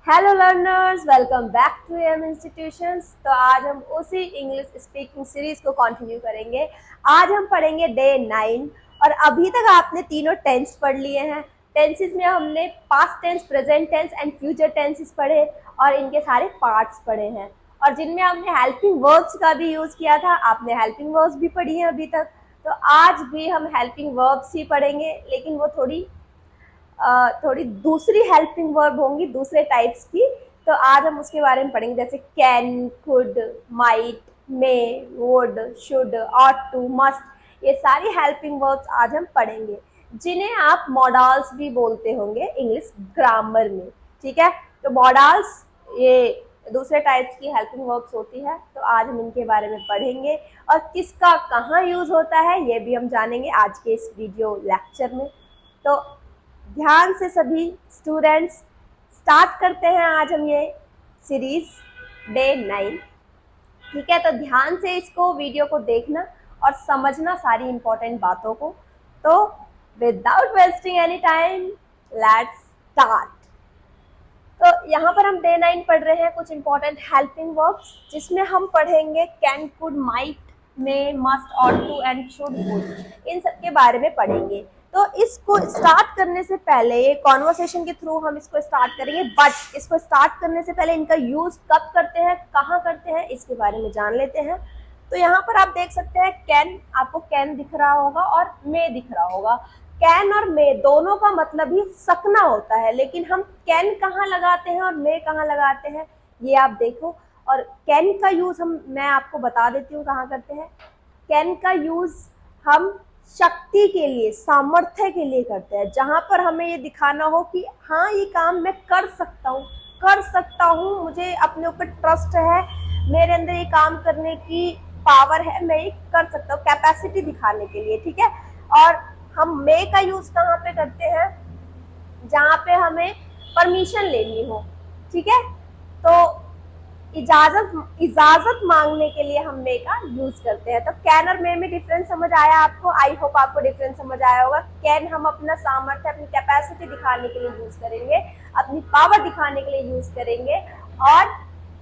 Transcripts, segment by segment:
Hello learners, welcome back to M institutions. तो आज हम उसी इंग्लिश स्पीकिंग सीरीज को कंटिन्यू करेंगे। आज हम पढ़ेंगे डे 9 और अभी तक आपने तीनों टेंस पढ़ लिए हैं। टेंसेस में हमने past tense, present tense and future tenses पढ़े और इनके सारे पार्ट्स पढ़े हैं और जिनमें हमने हेल्पिंग वर्ब्स का भी यूज किया था। आपने हेल्पिंग वर्ब्स भी पढ़ी हैं अभी तक। तो आज भी हम हेल्पिंग वर्ब्स ही पढ़ेंगे, लेकिन वो थोड़ी दूसरी हेल्पिंग वर्ब होंगी, दूसरे टाइप्स की। तो आज हम उसके बारे में पढ़ेंगे, जैसे can, could, might, may, would, should, ought to, must. ये सारी हेल्पिंग वर्ब्स आज हम पढ़ेंगे, जिन्हें आप मॉडल्स भी बोलते होंगे इंग्लिश ग्रामर में। ठीक है, तो मॉडल्स ये दूसरे टाइप्स की हेल्पिंग वर्ब्स होती है। तो आज हम इनके बारे में पढ़ेंगे और किसका कहाँ यूज होता है ये भी हम जानेंगे आज के इस वीडियो लेक्चर में। तो ध्यान से सभी स्टूडेंट्स, स्टार्ट करते हैं आज हम ये सीरीज डे 9। ठीक है, तो ध्यान से इसको वीडियो को देखना और समझना सारी इंपॉर्टेंट बातों को। तो without wasting any time, let's start. तो यहाँ पर हम डे 9 पढ़ रहे हैं कुछ इंपॉर्टेंट हेल्पिंग वर्ब्स, जिसमें हम पढ़ेंगे can, could, might, may, must, ought to and should, would. इन सब के बारे में पढ़ेंगे। तो इसको स्टार्ट करने से पहले, ये कॉन्वर्सेशन के थ्रू हम इसको स्टार्ट करेंगे, बट इसको स्टार्ट करने से पहले इनका यूज कब करते हैं, कहाँ करते हैं, इसके बारे में जान लेते हैं। तो यहाँ पर आप देख सकते हैं कैन, आपको कैन दिख रहा होगा और मे दिख रहा होगा। कैन और मे दोनों का मतलब ही सकना होता है, लेकिन हम कैन कहाँ लगाते हैं और मे कहाँ लगाते हैं ये आप देखो। और कैन का यूज मैं आपको बता देती हूँ कहाँ करते हैं। कैन का यूज हम शक्ति के लिए, सामर्थ्य के लिए करते हैं, जहां पर हमें ये दिखाना हो कि हाँ ये काम मैं कर सकता हूँ, मुझे अपने ऊपर ट्रस्ट है, मेरे अंदर ये काम करने की पावर है, मैं ये कर सकता हूँ, कैपेसिटी दिखाने के लिए। ठीक है, और हम मे का यूज कहाँ पे करते हैं, जहाँ पे हमें परमिशन लेनी हो। ठीक है, तो इजाजत मांगने के लिए हम मे का यूज करते हैं। तो कैन और मे में डिफरेंस समझ आया आपको? आई होप आपको डिफरेंस समझ आया होगा। कैन हम अपना सामर्थ्य, अपनी कैपेसिटी दिखाने के लिए यूज करेंगे, अपनी पावर दिखाने के लिए यूज करेंगे। और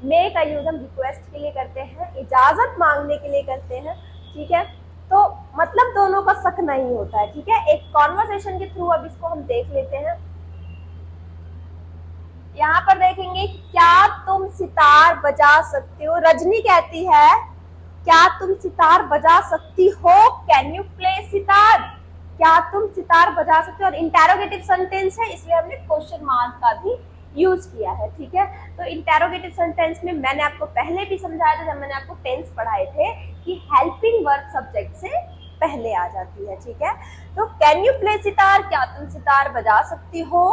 मे का यूज हम रिक्वेस्ट के लिए करते हैं, इजाजत मांगने के लिए करते हैं। ठीक है, तो मतलब दोनों का सक नहीं होता है। ठीक है, एक कॉन्वर्सेशन के थ्रू अब इसको हम देख लेते हैं। यहाँ पर देखेंगे, क्या तुम सितार बजा सकते हो? रजनी कहती है, क्या तुम सितार बजा सकती हो? Can you play sitar? क्या तुम सितार बजा सकते हो? और इंटेरोगेटिव सेंटेंस है, इसलिए हमने क्वेश्चन मार्क का भी यूज किया है। ठीक है, तो इंटेरोगेटिव सेंटेंस में मैंने आपको पहले भी समझाया था, जब मैंने आपको टेंस पढ़ाए थे, कि हेल्पिंग वर्ब सब्जेक्ट से पहले आ जाती है। ठीक है, तो कैन यू प्ले सितार, क्या तुम सितार बजा सकती हो?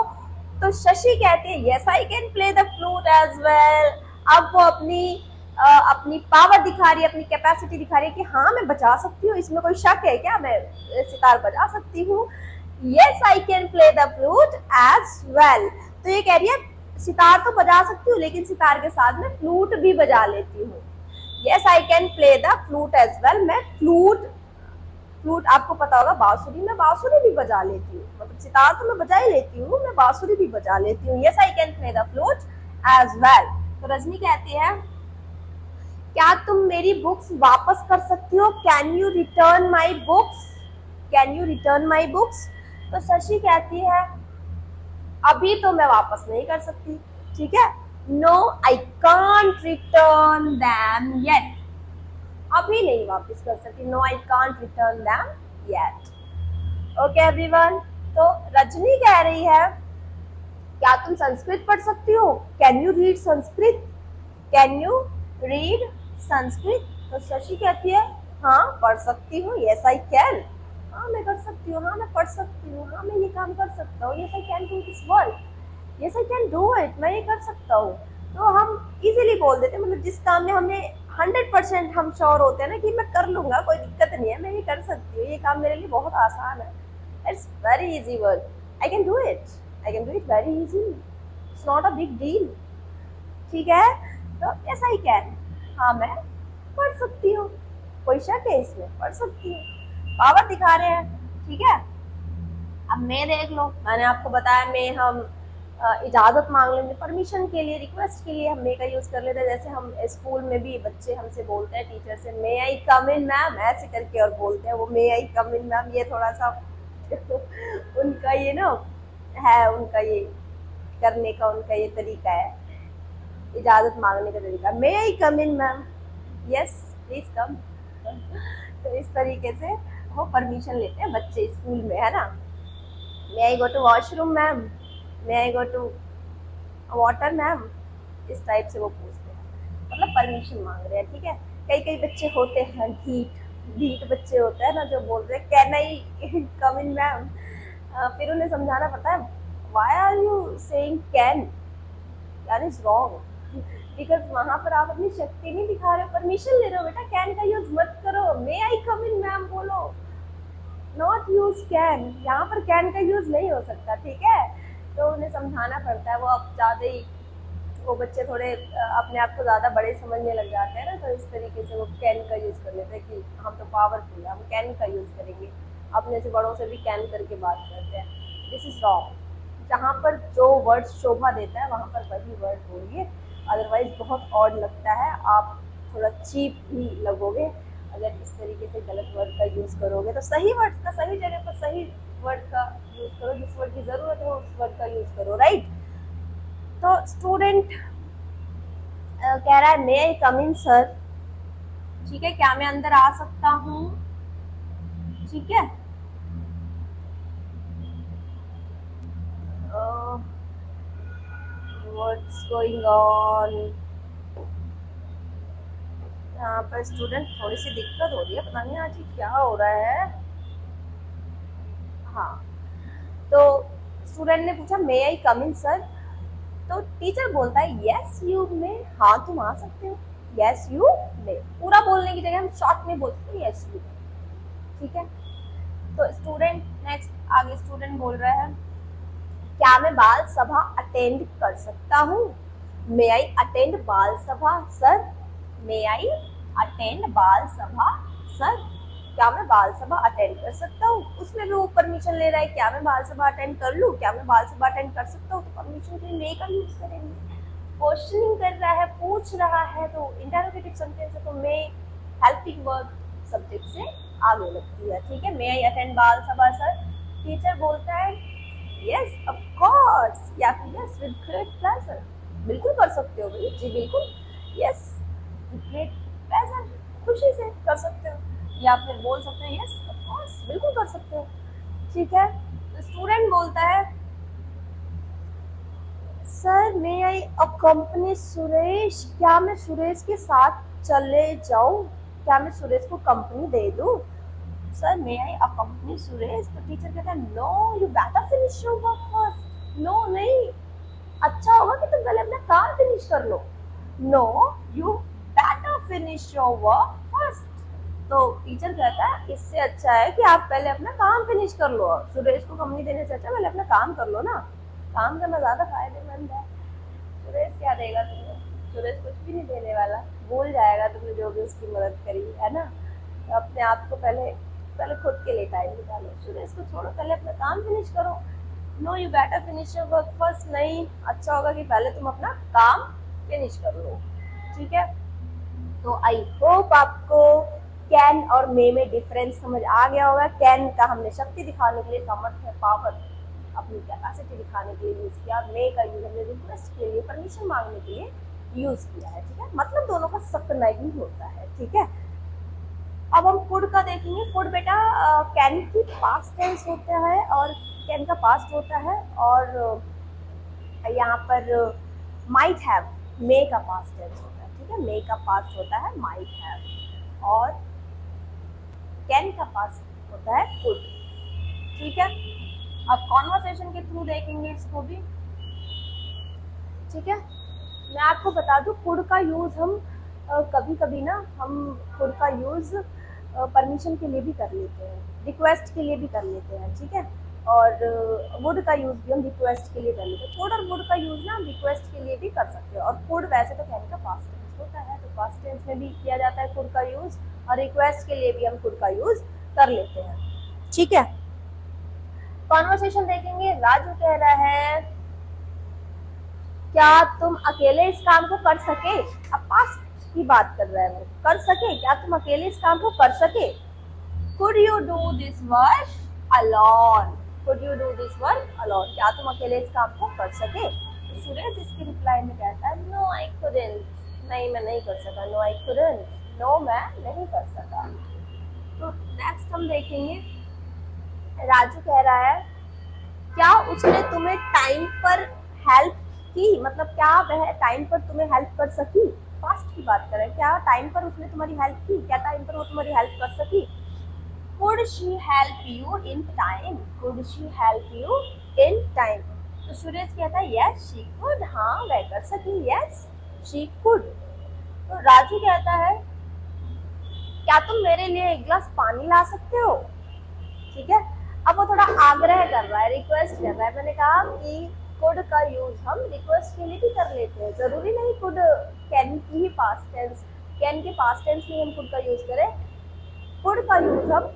तो शशि कहती है, yes I can play the flute as well. अब वो अपनी पावर दिखा रही है, अपनी कैपेसिटी दिखा रही है कि हाँ मैं बजा सकती हूँ, इसमें कोई शक है क्या, मैं सितार बजा सकती हूँ। Yes I can play the flute as well. तो ये कह रही है सितार तो बजा सकती हूँ, लेकिन सितार के साथ मैं फ्लूट भी बजा लेती हूँ। Yes I can play the flute as well. मैं फ्लूट आपको पता होगा बांसुरी, मैं बांसुरी भी बजा लेती हूँ, मतलब सितार तो मैं बजा ही लेती हूँ, मैं बांसुरी भी बजा लेती हूँ। Yes I can play the flute as well. तो रजनी कहती है, क्या तुम मेरी बुक्स वापस कर सकती हो? Can you return my books? Can you return my books? तो शशि कहती है, अभी तो मैं वापस नहीं कर सकती। ठीक है, no I can't return them yet. अभी नहीं वापस कर सकती, no I can't return them yet. Okay everyone, तो रजनी कह रही है, क्या तुम संस्कृत पढ़ सकती हो? Can you read Sanskrit? Can you read Sanskrit? तो शशि कहती है, हाँ पढ़ सकती हूँ। यस आई कैन, हाँ मैं कर सकती हूँ, हाँ मैं पढ़ सकती हूँ, हाँ मैं ये काम कर सकता हूँ। Yes I can do this work, yes I can do it, मैं ये कर सकता हूँ। तो हम इजीली बोल देते हैं, मतलब जिस काम में हमने 100% हम श्योर होते हैं ना कि मैं कर लूंगा, कोई दिक्कत नहीं है, मैं ये कर सकती हूँ, ये काम मेरे लिए बहुत आसान है, it's very easy work, I can do it, I can do it very easy, it's not a big deal. ठीक है, तो यस आई कैन, हाँ मैं पढ़ सकती हूँ, कोई शक है इसमें, पढ़ सकती हूँ, पावर दिखा रहे हैं। ठीक है, अब मैं देख लो, मैंने आपको बताया मैं हम इजाज़त मांग लेंगे, परमिशन के लिए, रिक्वेस्ट के लिए हम मे का यूज़ कर लेते हैं। जैसे हम स्कूल में भी बच्चे हमसे बोलते हैं टीचर से, मे आई कम इन मैम, ऐसे करके और बोलते हैं वो, मे आई कम इन मैम। ये थोड़ा सा उनका ये ना है, उनका ये करने का उनका ये तरीका है, इजाज़त मांगने का तरीका, may I come in ma'am, yes please come. तो इस तरीके से वो परमिशन लेते हैं बच्चे स्कूल में, है ना। May I go to washroom ma'am, may I go to water ma'am, इस टाइप से वो पूछते हैं, मतलब परमिशन मांग रहे हैं, ठीक है। कई कई बच्चे होते हैं ढीठ ढीठ बच्चे होते हैं ना, जो बोलते हैं can I come in ma'am. फिर उन्हें समझाना पड़ता है, why are you saying can, that is wrong, because वहां पर आप अपनी शक्ति नहीं दिखा रहे हो, परमिशन ले रहे हो बेटा, कैन का यूज मत करो, मे आई कम इन मैम बोलो, नॉट यूज कैन, यहाँ पर कैन का यूज नहीं हो सकता, ठीक है। तो उन्हें समझाना पड़ता है, वो अब ज्यादा ही, वो बच्चे थोड़े अपने आप को ज़्यादा बड़े समझने लग जाते हैं ना, तो इस तरीके से वो कैन का यूज़ कर लेते हैं कि हम तो पावरफुल है, हम कैन का यूज़ करेंगे, अपने से बड़ों से भी कैन करके बात करते हैं। दिस इज़ रॉन्ग, जहाँ पर जो वर्ड शोभा देता है वहाँ पर वही वर्ड बोलिए, अदरवाइज बहुत ऑड लगता है, आप थोड़ा चीप भी लगोगे अगर इस तरीके से गलत वर्ड का यूज़ करोगे। तो सही वर्ड का सही जगह पर सही वर्ड का यूज़ करो, जिस वर्ड की ज़रूरत हो उस वर्ड का यूज़ करो, राइट। तो स्टूडेंट कह रहा है मे आई कम इन सर, ठीक है, क्या मैं अंदर आ सकता हूँ, ठीक है। व्हाट्स गोइंग ऑन, यहाँ पर स्टूडेंट थोड़ी सी दिक्कत हो रही है, पता नहीं आज ये क्या हो रहा है। हाँ, तो स्टूडेंट ने पूछा मे आई कम इन सर, तो टीचर बोलता है यस यू मे, हाँ तुम आ सकते हो, यस यू मे, पूरा बोलने की जगह हम शॉर्ट में बोलते हैं यस यू, ठीक है। तो स्टूडेंट नेक्स्ट, आगे स्टूडेंट बोल रहा है, क्या मैं बाल सभा अटेंड कर सकता हूँ, मे आई अटेंड बाल सभा सर, मे आई अटेंड बाल सभा सर, क्या मैं बाल सभा अटेंड कर सकता हूँ। उसमें भी वो परमिशन ले रहा है, क्या मैं बाल सभा अटेंड कर लूँ, क्या मैं बाल सभा अटेंड कर सकता हूँ, तो परमिशन के लिए मे का यूज करेंगे। क्वेश्चनिंग कर रहा है, पूछ रहा है, तो इंटरोगेटिव सेंटेंस है, तो मे हेल्पिंग वर्ब सब्जेक्ट से आगे लगती है, ठीक है। मे आई अटेंड बाल सभा सर, टीचर बोलता है यस ऑफ कोर्स, या फिर यस विद ग्रेट प्लेजर, बिल्कुल कर सकते हो भाई, जी बिल्कुल, यस विद ग्रेट प्लेजर, खुशी से कर सकते हो, या फिर बोल सकते हो यस ऑफ कोर्स, बिल्कुल कर सकते हो, ठीक है। तो स्टूडेंट बोलता है sir may I accompany Suresh, क्या मैं सुरेश के साथ चले जाऊं, क्या मैं सुरेश को कंपनी दे दूं, sir may I accompany Suresh. तो टीचर कहता है no you better finish your work first, no नहीं, अच्छा होगा कि तुम पहले अपना काम फिनिश कर लो, no you better finish your work first. तो टीचर कहता है इससे अच्छा है कि आप पहले अपना काम फिनिश कर लो, सुरेश को कंपनी देने से अच्छा पहले अपना काम कर लो ना, काम करना ज्यादा फायदेमंद है। सुरेश क्या देगा तुम्हें, सुरेश कुछ भी नहीं देने वाला, भूल जाएगा तुमने जो भी उसकी मदद करी है ना। तो अपने आप को पहले पहले खुद के लिए टाइम निकालो, सुरेश को छोड़ो, पहले अपना काम फिनिश करो, no you better finish your work first, नहीं, अच्छा होगा कि पहले तुम अपना काम फिनिश कर लो, ठीक है। तो आई होप आपको कैन और मे में डिफरेंस समझ आ गया होगा। कैन का हमने शक्ति दिखाने के लिए, समर्थ है, पावर, अपनी कैपेसिटी दिखाने के लिए यूज किया, मे का यूज हमने रिक्वेस्ट के लिए, परमिशन मांगने के लिए यूज किया है, ठीक है। मतलब दोनों का सख्त नहीं होता है, ठीक है। अब हम कुड का देखेंगे। कुड बेटा कैन की पास्ट टेंस होता है, और कैन का पास्ट होता है, और यहाँ पर माइट हैव मे का पास्ट टेंस होता है, ठीक है। मे का पास्ट होता है माइट हैव, और कैन का पास्ट होता है कुड, ठीक है। अब कॉन्वर्सेशन के थ्रू देखेंगे इसको भी, ठीक है। मैं आपको बता दूं कुड का यूज हम कभी कभी ना, हम कुड का यूज परमिशन के लिए भी कर लेते हैं, रिक्वेस्ट के लिए भी कर लेते हैं, ठीक है। और वुड का यूज भी हम रिक्वेस्ट के लिए कर लेते हैं, कुड और वुड का यूज ना हम रिक्वेस्ट के लिए भी कर सकते हैं। और कुड वैसे तो कैन का पास्ट टेंस होता है, तो पास्ट टेंस में भी किया जाता है कुड का यूज, और रिक्वेस्ट के लिए भी हम कुड का यूज कर लेते हैं, ठीक है। कॉन्वर्सेशन देखेंगे। राजू कह रहा है क्या तुम अकेले इस काम को कर सके? अब पास्ट की बात कर रहा है वो, कर सके, क्या तुम अकेले इस काम को कर सके? Could you do this work alone? Could you do this work alone? क्या तुम अकेले इस काम को कर सके? तो सूरज इसके रिप्लाई में कहता है नो आई कुडंट, नहीं मैं नहीं कर सका, नो आई कुडंट, नो मैं नहीं कर सका। तो नेक्स्ट हम देखेंगे, राजू कह रहा है क्या उसने तुम्हें टाइम पर हेल्प की, मतलब क्या वह टाइम पर तुम्हें हेल्प कर सकी? पास्ट की बात करें, क्या टाइम पर उसने तुम्हारी हेल्प की, क्या टाइम पर वो तुम्हारी हेल्प कर सकी? Could she help you in time? Could she help you in time? तो सुरेश कहता है यस शी कुड, हाँ वह कर सकी, यस शी कुड। तो राजू कहता है क्या तुम मेरे लिए एक गिलास पानी ला सकते हो? ठीक है, अब वो थोड़ा आग्रह कर रहा है, रिक्वेस्ट कर रहा है। मैंने कहा कि कुड का यूज हम रिक्वेस्ट के लिए भी कर लेते हैं, जरूरी नहीं कुड कैन की ही पास्ट टेंस, कैन के पास्ट टेंस में हम कुड का यूज करें। कुड का यूज हम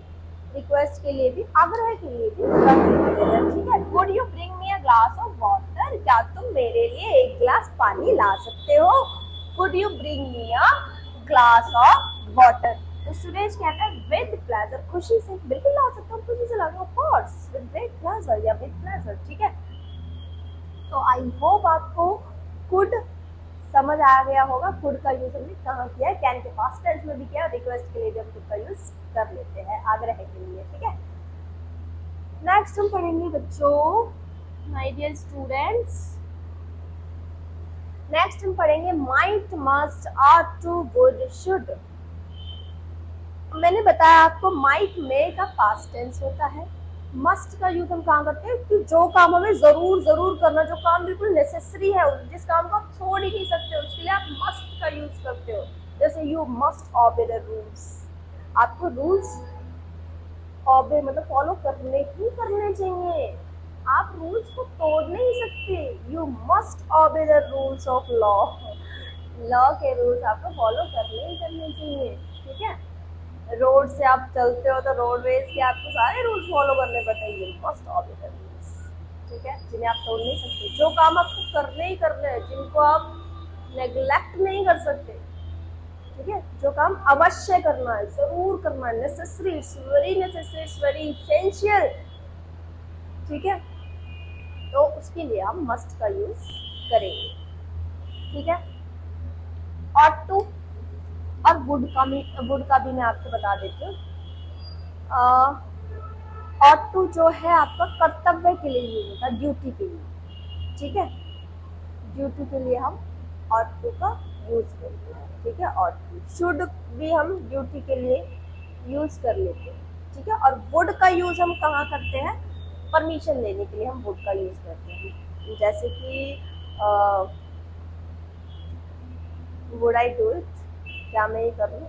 रिक्वेस्ट के लिए भी, आग्रह के लिए भी कर लेते हैं। ठीक है, could you bring me a glass of water? क्या तुम मेरे लिए एक गिलास पानी ला सकते हो? Could you bring me a glass of water? तो सुरेश कहता है विद प्लेजर, खुशी से, बिल्कुल ला सकता हूँ, खुशी से लाऊंगा, of course with great pleasure या विद प्लेजर। ठीक है, तो आई होप आपको कुड समझ आ गया होगा। कुड का यूज हमने कहाँ किया है, कैन के पास्ट टेंस में भी किया, रिक्वेस्ट के लिए भी हम कुड का यूज कर लेते हैं, आग्रह के लिए। ठीक है, नेक्स्ट हम पढ़ेंगे बच्चों, माय डियर स्टूडेंट्स, नेक्स्ट हम पढ़ेंगे might, must, ought, to, would, should. मैंने बताया आपको माइट में का पास्ट टेंस होता है। मस्ट का यूज हम कहाँ करते हैं कि जो काम हमें जरूर जरूर करना, जो काम बिल्कुल नेसेसरी है, जिस काम को आप छोड़ ही नहीं सकते, उसके लिए आप मस्ट का यूज करते हो। जैसे you must obey the rules, आपको रूल्स ऑबे मतलब फॉलो करने ही करने चाहिए, आप रूल्स को तोड़ नहीं सकते। You must obey the rules of law, law के रूल्स आपको फॉलो करने ही करने चाहिए। ठीक है, रोड से आप चलते हो तो रोडवेज के आपको सारे रूल्स फॉलो करने पड़ते हैं, you must obey the rules. ठीक है, जिन्हें आप तोड़ नहीं सकते, जो काम आपको करने ही करने हैं, जिनको आप नेग्लेक्ट नहीं कर सकते। ठीक है, जो काम अवश्य करना है, जरूर करना है, necessary, it's very necessary, it's very essential. ठीक है, तो उसके लिए हम मस्ट का यूज करेंगे। ठीक है, और टू और वुड का भी मैं आपको बता देती हूँ। और टू जो है आपका कर्तव्य के लिए यूज होता है, ड्यूटी के लिए। ठीक है, ड्यूटी के लिए हम और टू का यूज करते हैं। ठीक है, और टू, शुड भी हम ड्यूटी के लिए यूज कर लेते हैं। ठीक है, और वुड का यूज हम कहाँ करते हैं, परमिशन लेने के लिए हम वुड का यूज करते हैं। जैसे कि वुड आई डू इट, क्या मैं ये करूँ?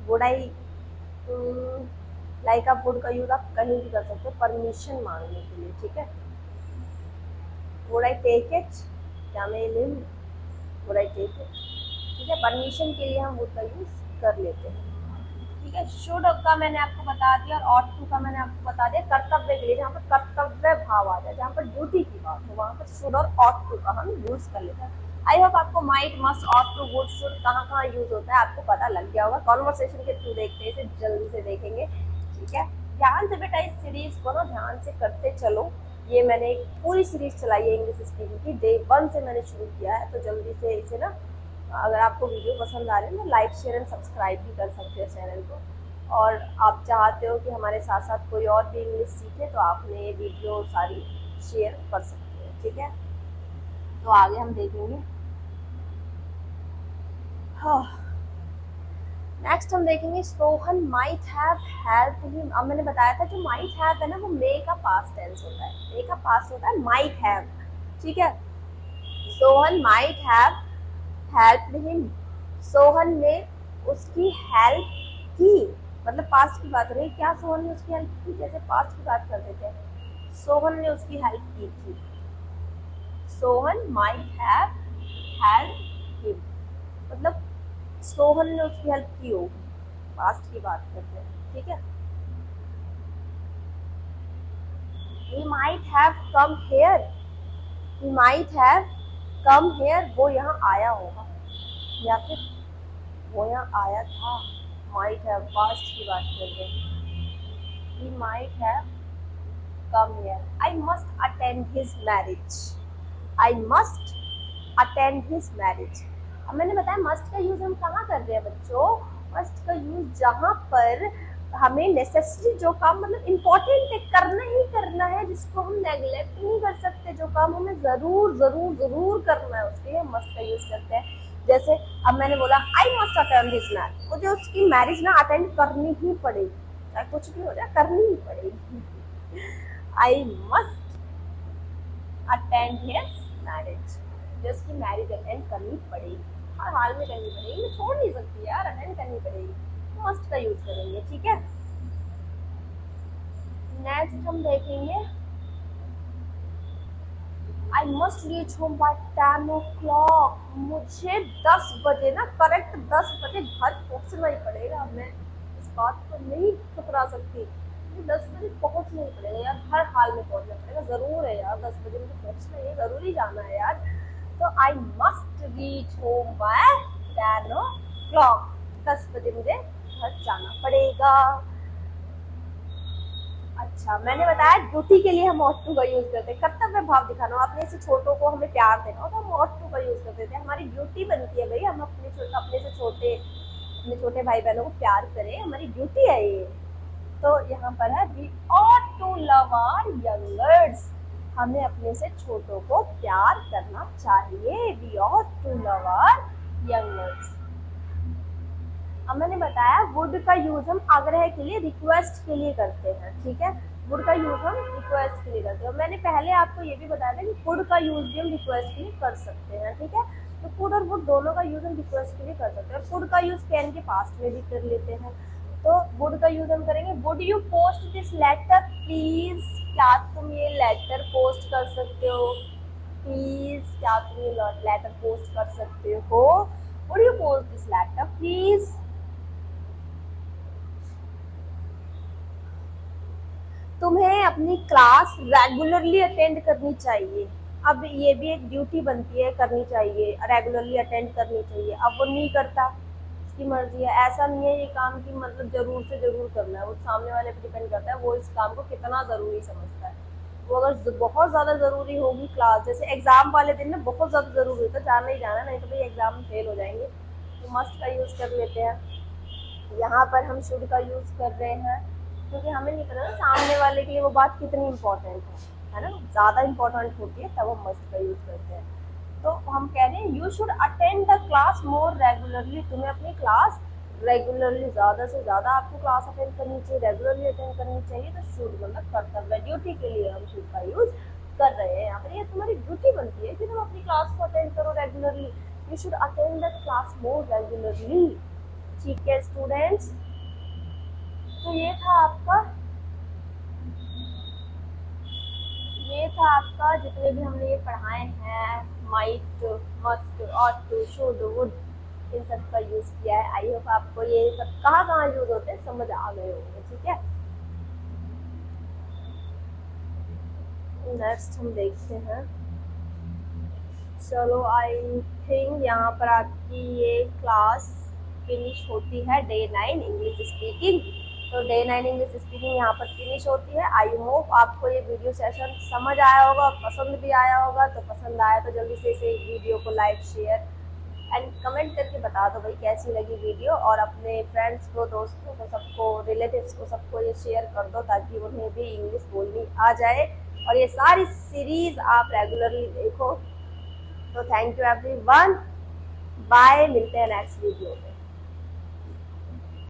वुड आई, लाइक आप वुड का यूज आप कहीं भी कर सकते हो परमिशन मांगने के लिए। ठीक है, वुड आई टेक इट, क्या मैं ये ले लूँ? Would I take it. ठीक है, परमिशन के लिए हम वुड का यूज कर लेते हैं। ठीक है, शुड का मैंने आपको बता दिया, और ऑट टू का मैंने आपको बता दिया कर्तव्य के लिए, जहाँ पर कर्तव्य भाव आ जाए, जहाँ पर ड्यूटी की बात हो, वहाँ पर शुड और ऑट टू का हम यूज कर लेते हैं। आई होप आपको might, must, ought to, would, should कहाँ कहाँ यूज होता है आपको पता लग गया होगा। कॉन्वर्सेशन के थ्रू देखते हैं, इसे जल्दी से देखेंगे। ठीक है, ध्यान से बेटा इस सीरीज को ना ध्यान से करते चलो। ये मैंने एक पूरी सीरीज चलाई है इंग्लिश स्पीकिंग की, डे 1 से मैंने शुरू किया है, तो जल्दी से इसे ना, अगर आपको वीडियो पसंद आ रही है तो लाइक, शेयर एंड सब्सक्राइब भी कर सकते हैं चैनल को। और आप चाहते हो कि हमारे साथ साथ कोई और भी इंग्लिश सीखे, तो आपने ये वीडियो सारी शेयर कर सकते हैं। ठीक है, तो आगे हम देखेंगे। हाँ, नेक्स्ट हम देखेंगे Sohan might have help him. अब मैंने बताया था जो माइट हैव है ना, वो मे का पास्ट टेंस होता है, मे का पास्ट होता है माइट हैव। ठीक है, Sohan might have help him, Sohan ने उसकी हेल्प की, मतलब पास्ट की बात हो रही है, क्या सोहन ने उसकी हेल्प की, जैसे पास्ट की बात कर देते हैं, सोहन ने उसकी हेल्प की थी, Sohan might have help him, मतलब सोहन ने उसकी हेल्प की होगी, पास्ट की बात करते हैं। ठीक है, he might have come here, he might have come here, वो यहाँ आया होगा या फिर वो यहाँ आया था। माइट हैव, पास्ट की बात कर रहे हैं। He might have come here. I must attend his marriage. I must attend his marriage. अब मैंने बताया मस्ट का यूज हम कहाँ कर रहे हैं बच्चों। मस्ट का यूज जहाँ पर हमें नेसेसरी जो काम मतलब इम्पोर्टेंट है, करना ही करना है, जिसको हम नेग्लेक्ट नहीं कर सकते, जो काम हमें जरूर जरूर जरूर करना है, उसके लिए मस्ट का यूज करते हैं। जैसे अब मैंने बोला I must attend his marriage, मुझे उसकी मैरिज ना अटेंड करनी ही पड़ेगी, चाहे कुछ भी हो जाए करनी ही पड़ेगी। I must attend his marriage, जो उसकी मैरिज अटेंड करनी पड़ेगी, हर हाल में करनी पड़ेगी, मैं छोड़ नहीं सकती यार, अटेंड करनी पड़ेगी, मस्ट का यूज करेंगे। ठीक है, नेक्स्ट हम देखेंगे I must reach home by 10 o'clock। मुझे 10 बजे ना, करेक्ट 10 बजे घर पहुंचना ही पड़ेगा। मैं इस बात को नहीं ठुकरा सकती, मुझे 10 बजे पहुंचना ही पड़ेगा यार, हर हाल में पहुंचना पड़ेगा, जरूर है यार, 10 बजे मुझे पहुंचना है, जरूरी जाना है यार। तो I must reach home by 10 o'clock, 10 बजे मुझे घर जाना पड़ेगा। अच्छा, मैंने बताया ड्यूटी के लिए हम ought to का यूज करते हैं, कर्तव्य भाव दिखाना हो, अपने से छोटों को हमें प्यार देना हो तो हम ought to का यूज करते थे। हमारी ड्यूटी बनती है भाई, हम अपने से छोटे, अपने छोटे भाई बहनों को प्यार करें, हमारी ड्यूटी है ये। तो यहाँ पर है we ought to love our youngers, हमें अपने से छोटों को प्यार करना चाहिए। We ought to love our youngers। अब मैंने बताया वुड का यूज हम आग्रह के लिए, रिक्वेस्ट के लिए करते हैं। ठीक है, वुड का यूज हम रिक्वेस्ट के लिए करते हैं। मैंने पहले आपको ये भी बताया था कि कुड का यूज भी हम रिक्वेस्ट के लिए कर सकते हैं। ठीक है, तो कुड और वुड दोनों का यूज हम रिक्वेस्ट के लिए कर सकते हैं, और कुड का यूज कैन के पास्ट में भी कर लेते हैं। तो वुड का यूज हम करेंगे, would you post this letter please, क्या तुम ये लेटर पोस्ट कर सकते हो, प्लीज क्या तुम ये लेटर पोस्ट कर सकते हो, would you post this letter please. तुम्हें अपनी क्लास रेगुलरली अटेंड करनी चाहिए। अब ये भी एक ड्यूटी बनती है, करनी चाहिए, रेगुलरली अटेंड करनी चाहिए। अब वो नहीं करता, उसकी मर्जी है, ऐसा नहीं है ये काम की मतलब जरूर से जरूर करना है, वो सामने वाले पे डिपेंड करता है वो इस काम को कितना ज़रूरी समझता है। वो अगर बहुत ज़्यादा ज़रूरी होगी क्लास, जैसे एग्ज़ाम वाले दिन में बहुत ज़्यादा ज़रूरी होता है, जाना ही जाना, नहीं तो भाई एग्ज़ाम में फेल हो जाएंगे, तो मस्ट का यूज़ कर लेते हैं। यहाँ पर हम शुड का यूज़ कर रहे हैं क्योंकि हमें नहीं पता ना सामने वाले के लिए वो बात कितनी इम्पोर्टेंट है ना, ज़्यादा इम्पोर्टेंट होती है तब हम मस्ट का यूज़ करते हैं। तो हम कह रहे हैं you should attend the class more regularly, तुम्हें अपनी क्लास रेगुलरली, ज़्यादा से ज़्यादा आपको क्लास अटेंड करनी चाहिए, रेगुलरली अटेंड करनी चाहिए। तो शुड मतलब कर्तव्य, ड्यूटी के लिए हम शुड का यूज़ कर रहे हैं। यहाँ पर ये तुम्हारी ड्यूटी बनती है कि तुम अपनी क्लास को अटेंड करो regularly, you should attend the class more regularly. ठीक है स्टूडेंट्स, तो ये था आपका जितने भी हमने ये पढ़ाए हैं, might, must, ought to, should, would, इन सब का यूज किया है। आई होप आपको ये सब कहाँ कहाँ यूज होते हैं समझ आ गए होंगे। ठीक है, नेक्स्ट हम देखते हैं। चलो आई थिंक यहाँ पर आपकी ये क्लास फिनिश होती है, डे 9 इंग्लिश स्पीकिंग। तो डे 9 इंग्लिश स्पीकिंग यहाँ पर फिनिश होती है। आई होप आपको ये वीडियो सेशन समझ आया होगा, पसंद भी आया होगा। तो पसंद आया तो जल्दी से इसे वीडियो को लाइक, शेयर एंड कमेंट करके बता दो भाई कैसी लगी वीडियो, और अपने फ्रेंड्स को, दोस्तों को, सबको, रिलेटिव्स को, सबको ये शेयर कर दो ताकि उन्हें भी इंग्लिश बोलनी आ जाए और ये सारी सीरीज आप रेगुलरली देखो। तो थैंक यू एवरीवन, बाय, मिलते हैं नेक्स्ट वीडियो में।